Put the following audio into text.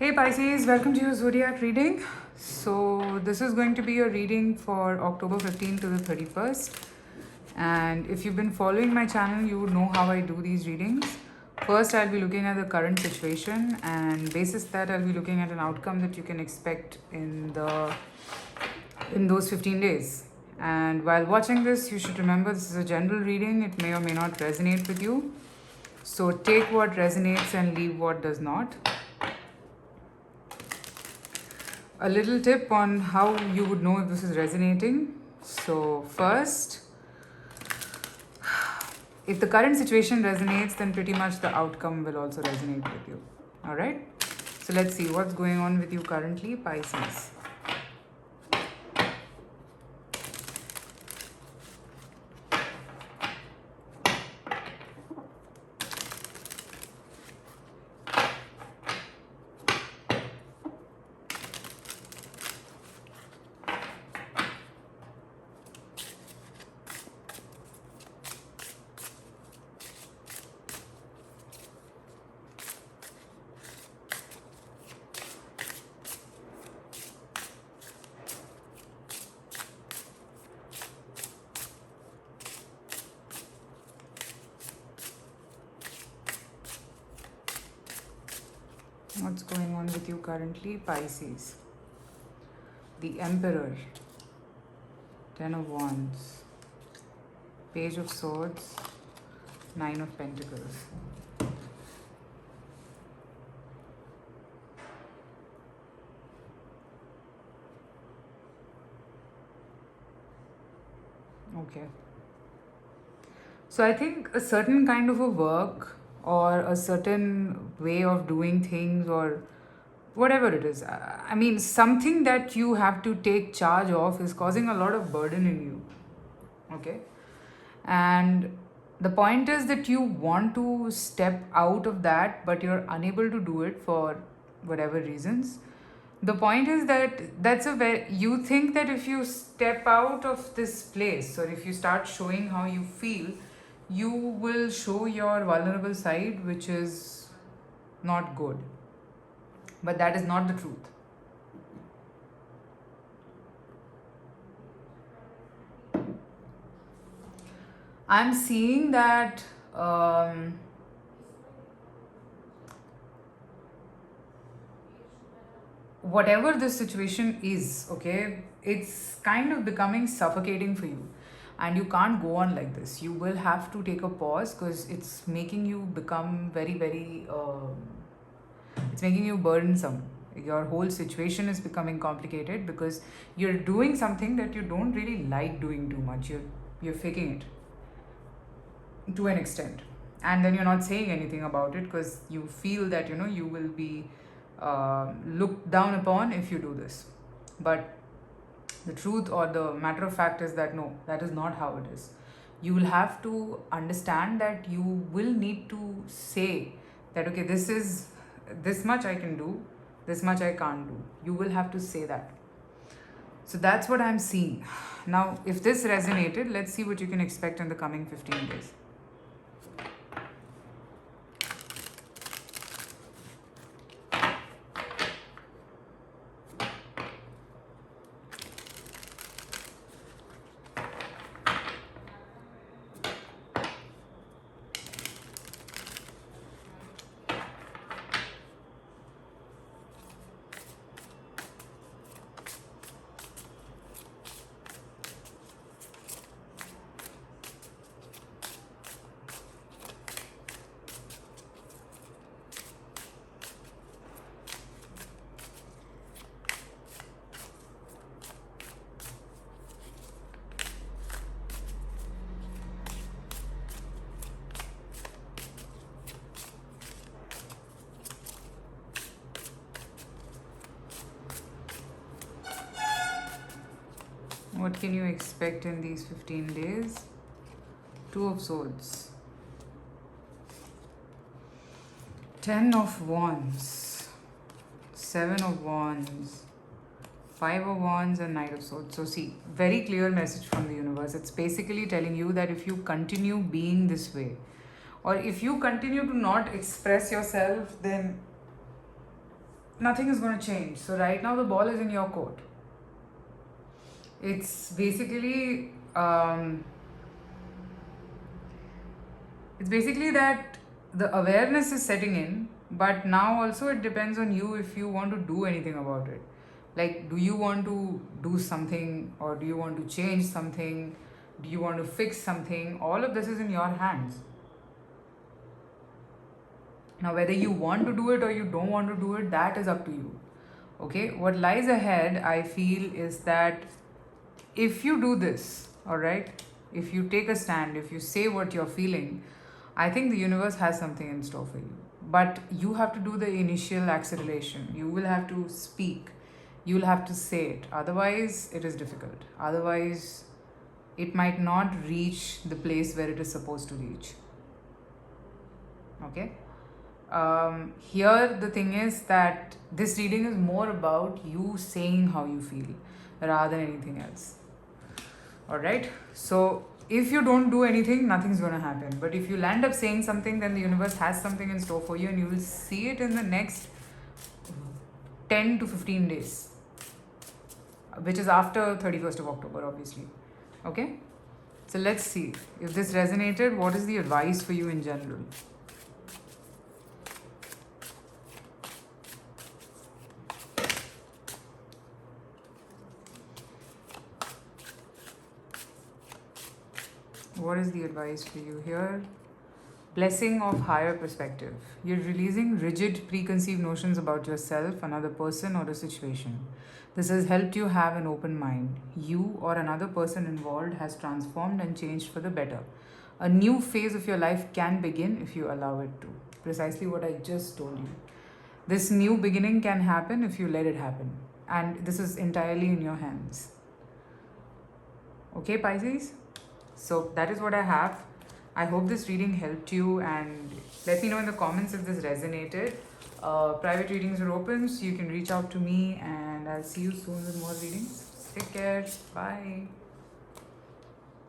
Hey Pisces, welcome to your zodiac reading. So, this is going to be a reading for October 15th to the 31st. And if you've been following my channel, you would know how I do these readings. First, I'll be looking at the current situation, and basis that, I'll be looking at an outcome that you can expect in those 15 days. And while watching this, you should remember this is a general reading. It may or may not resonate with you. So, take what resonates and leave what does not. A little tip on how you would know if this is resonating. So, first, if the current situation resonates, then pretty much the outcome will also resonate with you. Alright? So, let's see what's going on with you currently, Pisces. What's going on with you currently, Pisces? The Emperor, Ten of Wands, Page of Swords, Nine of Pentacles. Okay. So I think a certain kind of a work or a certain way of doing things or whatever it is, I mean, something that you have to take charge of is causing a lot of burden in you. Okay. And the point is that you want to step out of that, but you're unable to do it for whatever reasons. The point is that you think that if you step out of this place or if you start showing how you feel, you will show your vulnerable side, which is not good. But that is not the truth. I'm seeing that whatever this situation is, okay, it's kind of becoming suffocating for you. And you can't go on like this. You will have to take a pause because it's making you become it's making you burdensome. Your whole situation is becoming complicated because you're doing something that you don't really like doing too much. You're faking it to an extent, and then you're not saying anything about it because you feel that you will be looked down upon if you do this. But the truth or the matter of fact is that no, that is not how it is. You will have to understand that you will need to say that okay, this much I can do, this much I can't do. You will have to say that. So that's what I'm seeing. Now, if this resonated, let's see what you can expect in the coming 15 days. What can you expect in these 15 days? Two of Swords, Ten of Wands, Seven of Wands, Five of Wands and Knight of Swords. So see, very clear message from the universe. It's basically telling you that if you continue being this way, or if you continue to not express yourself, then nothing is going to change. So right now the ball is in your court. It's basically that the awareness is setting in, but now also it depends on you if you want to do anything about it. Like, do you want to do something, or do you want to change something? Do you want to fix something? All of this is in your hands. Now, whether you want to do it or you don't want to do it, that is up to you. Okay, what lies ahead, I feel, is that if you do this, all right, if you take a stand, if you say what you're feeling, I think the universe has something in store for you. But you have to do the initial acceleration. You will have to speak. You'll have to say it. Otherwise, it is difficult. Otherwise, it might not reach the place where it is supposed to reach. Okay? Here, the thing is that this reading is more about you saying how you feel rather than anything else. Alright? So, if you don't do anything, nothing's going to happen. But if you land up saying something, then the universe has something in store for you, and you will see it in the next 10 to 15 days, which is after 31st of October, obviously. Okay? So, let's see. If this resonated, what is the advice for you in general? What is the advice for you here? Blessing of higher perspective. You're releasing rigid preconceived notions about yourself, another person, or a situation. This has helped you have an open mind. You or another person involved has transformed and changed for the better. A new phase of your life can begin if you allow it to. Precisely what I just told you. This new beginning can happen if you let it happen. And this is entirely in your hands. Okay, Pisces? So that is what I have. I hope this reading helped you, and let me know in the comments if this resonated. Private readings are open, so you can reach out to me, and I'll see you soon with more readings. Take care. Bye.